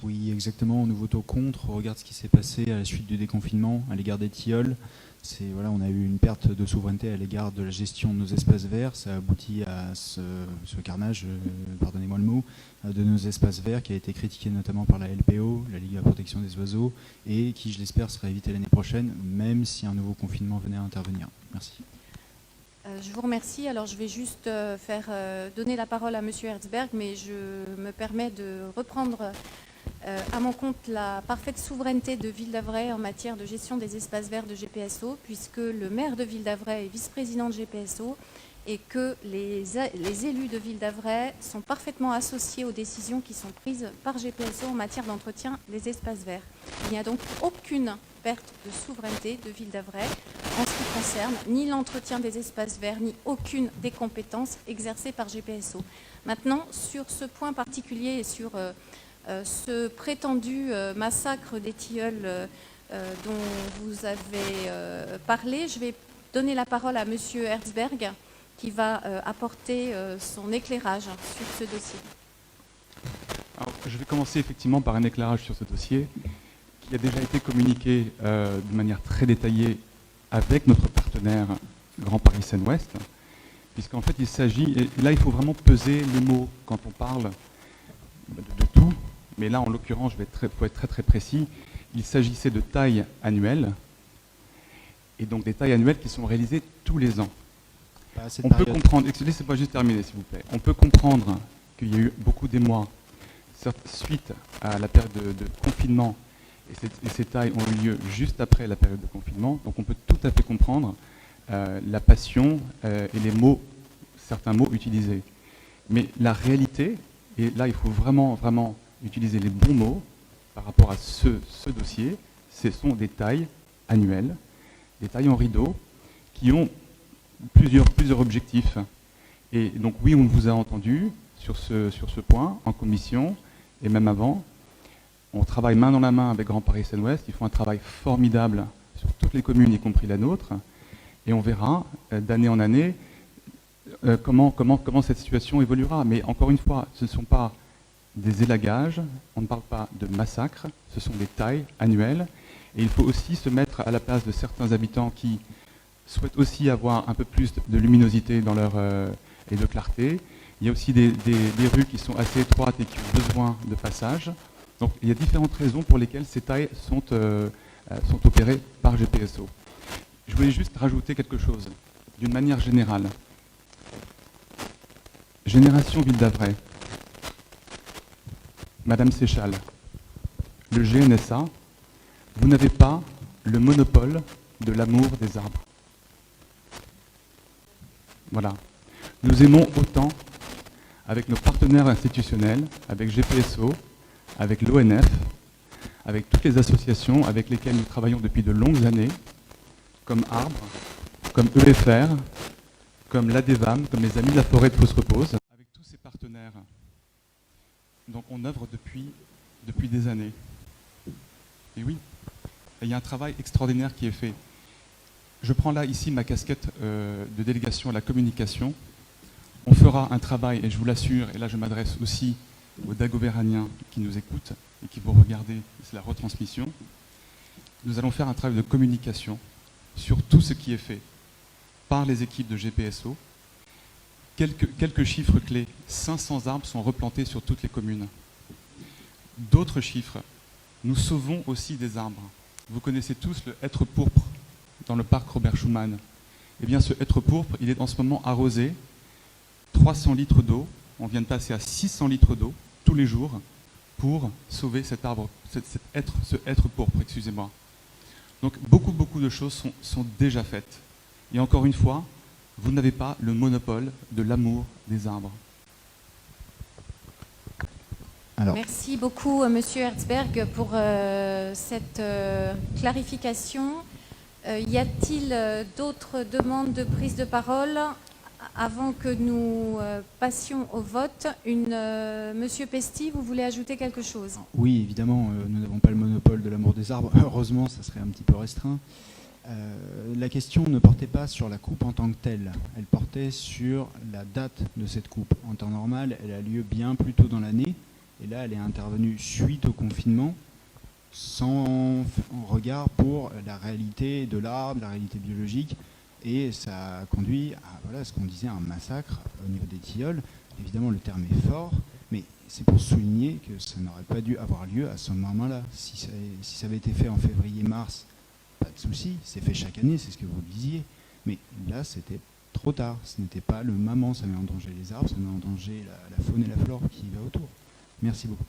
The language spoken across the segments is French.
Oui, exactement. Nous votons contre. On regarde ce qui s'est passé à la suite du déconfinement à l'égard des tilleuls. Voilà, on a eu une perte de souveraineté à l'égard de la gestion de nos espaces verts. Ça a abouti à ce carnage, pardonnez-moi le mot, de nos espaces verts qui a été critiqué notamment par la LPO, la Ligue de la protection des oiseaux, et qui, je l'espère, sera évité l'année prochaine, même si un nouveau confinement venait à intervenir. Merci. Je vous remercie. Alors, je vais juste donner la parole à Monsieur Herzberg, mais je me permets de reprendre à mon compte la parfaite souveraineté de Ville d'Avray en matière de gestion des espaces verts de GPSO, puisque le maire de Ville d'Avray est vice-président de GPSO et que les élus de Ville d'Avray sont parfaitement associés aux décisions qui sont prises par GPSO en matière d'entretien des espaces verts. Il n'y a donc aucune perte de souveraineté de Ville d'Avray en ce qui concerne ni l'entretien des espaces verts, ni aucune des compétences exercées par GPSO. Maintenant, sur ce point particulier et sur ce prétendu massacre des tilleuls dont vous avez parlé, je vais donner la parole à Monsieur Herzberg qui va apporter son éclairage sur ce dossier. Alors, je vais commencer effectivement par un éclairage sur ce dossier qui a déjà été communiqué de manière très détaillée avec notre partenaire Grand Paris Seine-Ouest, puisqu'en fait il s'agit, et là il faut vraiment peser les mots quand on parle de tout, mais là en l'occurrence, pour être très très précis, il s'agissait de tailles annuelles, et donc des tailles annuelles qui sont réalisées tous les ans. On peut comprendre, laissez-moi juste terminer s'il vous plaît, on peut comprendre qu'il y a eu beaucoup d'émoi suite à la période de confinement, et ces tailles ont eu lieu juste après la période de confinement, donc on peut tout à fait comprendre la passion et les mots, certains mots utilisés. Mais la réalité, et là il faut vraiment, vraiment utiliser les bons mots par rapport à ce dossier, ce sont des tailles annuelles, des tailles en rideau, qui ont plusieurs objectifs. Et donc oui, on vous a entendu sur ce point, en commission, et même avant. On travaille main dans la main avec Grand Paris Seine-Ouest, ils font un travail formidable sur toutes les communes, y compris la nôtre, et on verra d'année en année comment cette situation évoluera. Mais encore une fois, ce ne sont pas des élagages, on ne parle pas de massacres, ce sont des tailles annuelles, et il faut aussi se mettre à la place de certains habitants qui souhaitent aussi avoir un peu plus de luminosité dans et de clarté. Il y a aussi des rues qui sont assez étroites et qui ont besoin de passage. Donc il y a différentes raisons pour lesquelles ces tailles sont opérées par GPSO. Je voulais juste rajouter quelque chose, d'une manière générale. Génération Ville d'Avray, Madame Séchal, le GNSA, vous n'avez pas le monopole de l'amour des arbres. Voilà. Nous aimons autant, avec nos partenaires institutionnels, avec GPSO, avec l'ONF, avec toutes les associations avec lesquelles nous travaillons depuis de longues années, comme Arbre, comme EFR, comme l'ADEVAM, comme les Amis de la Forêt de Fausse-Repose, avec tous ces partenaires. Donc on œuvre depuis des années. Et oui, il y a un travail extraordinaire qui est fait. Je prends là ici ma casquette de délégation à la communication. On fera un travail, et je vous l'assure, et là je m'adresse aussi aux Dagovéraniens qui nous écoutent et qui vont regarder, c'est la retransmission. Nous allons faire un travail de communication sur tout ce qui est fait par les équipes de GPSO. Quelques chiffres clés. 500 arbres sont replantés sur toutes les communes. D'autres chiffres. Nous sauvons aussi des arbres. Vous connaissez tous le hêtre pourpre dans le parc Robert Schuman. Eh bien, ce hêtre pourpre, il est en ce moment arrosé. 300 litres d'eau. On vient de passer à 600 litres d'eau tous les jours pour sauver cet arbre, ce hêtre pourpre, excusez-moi. Donc, beaucoup de choses sont déjà faites. Et encore une fois, vous n'avez pas le monopole de l'amour des arbres. Alors. Merci beaucoup, Monsieur Herzberg, pour cette clarification. Y a-t-il d'autres demandes de prise de parole avant que nous passions au vote? Monsieur Pesti, vous voulez ajouter quelque chose? Oui, évidemment, nous n'avons pas le monopole de l'amour des arbres. Heureusement, ça serait un petit peu restreint. La question ne portait pas sur la coupe en tant que telle. Elle portait sur la date de cette coupe. En temps normal, elle a lieu bien plus tôt dans l'année. Et là, elle est intervenue suite au confinement, sans regard pour la réalité de l'arbre, la réalité biologique. Et ça a conduit à voilà, ce qu'on disait, un massacre au niveau des tilleuls. Évidemment, le terme est fort, mais c'est pour souligner que ça n'aurait pas dû avoir lieu à ce moment-là. Si ça avait été fait en février-mars, pas de souci, c'est fait chaque année, c'est ce que vous disiez. Mais là, c'était trop tard. Ce n'était pas le moment, ça met en danger les arbres, ça met en danger la faune et la flore qui va autour. Merci beaucoup.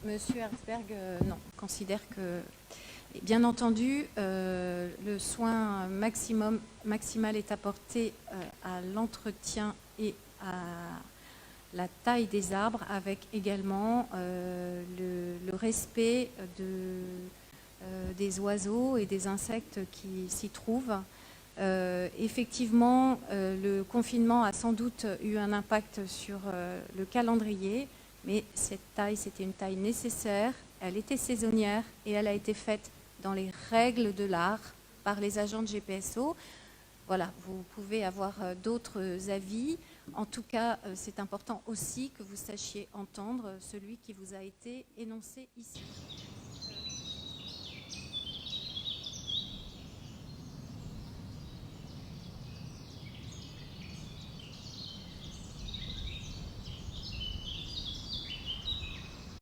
Monsieur Herzberg, non, considère que, bien entendu, le soin maximal est apporté à l'entretien et à la taille des arbres, avec également le respect des oiseaux et des insectes qui s'y trouvent. Effectivement, le confinement a sans doute eu un impact sur le calendrier, mais cette taille, c'était une taille nécessaire, elle était saisonnière et elle a été faite dans les règles de l'art par les agents de GPSO. Voilà, vous pouvez avoir d'autres avis. En tout cas, c'est important aussi que vous sachiez entendre celui qui vous a été énoncé ici.